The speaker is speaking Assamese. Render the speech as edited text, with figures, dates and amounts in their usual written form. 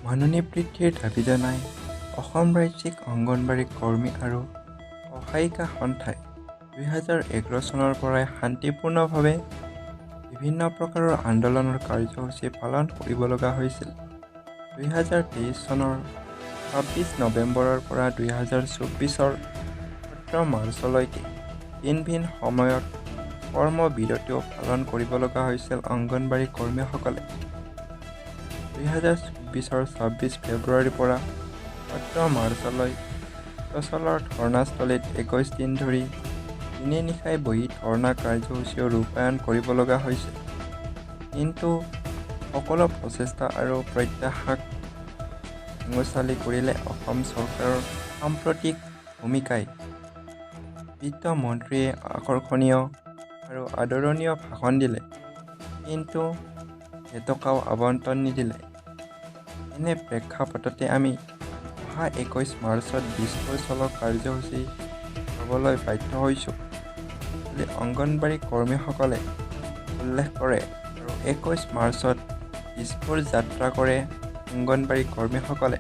মাননি বৃদ্ধিৰ দাবী জনাই অসম ৰাজ্যিক অংগনবাড়ী কৰ্মী আৰু সহায়িকা সন্থাই 2011 চনৰ পৰাই শান্তিপূৰ্ণভাৱে বিভিন্ন প্ৰকাৰৰ আন্দোলনৰ কাৰ্যসূচী পালন কৰিব লগা হৈছিল। 2023 চনৰ 26 নৱেম্বৰৰ পৰা 2024 চনৰ 17 মাৰ্চলৈকে ভিন ভিন সময়ত কৰ্মবিৰতিও পালন কৰিব লগা হৈছিল অংগনবাড়ী কৰ্মীসকলে। 2024 26 ফেব্ৰুৱাৰীৰ পৰা 17 মাৰ্চলৈ সকলৰ ধৰ্ণাস্থলীত 21 দিন ধৰি দিনে নিশাই বহি ধৰ্ণা কাৰ্যসূচীও ৰূপায়ণ কৰিব লগা হৈছে। কিন্তু সকলো প্ৰচেষ্টা আৰু প্ৰত্যাশাক আঙুচালি কৰিলে অসম চৰকাৰৰ সাম্প্ৰতিক ভূমিকাই বিত্তমন্ত্ৰীয়ে আকৰ্ষণীয় আৰু আদৰণীয় ভাষণ দিলে, কিন্তু এটকাও আবণ্টন নিদিলে। এনে প্ৰেক্ষাপটতে আমি অহা 21 মাৰ্চত দিছপুৰ চলো কাৰ্যসূচী ল'বলৈ বাধ্য হৈছোঁ বুলি অংগনবাড়ী কৰ্মীসকলে উল্লেখ কৰে আৰু 21 মাৰ্চত দিছপুৰ যাত্ৰা কৰে অংগনবাড়ী কৰ্মীসকলে।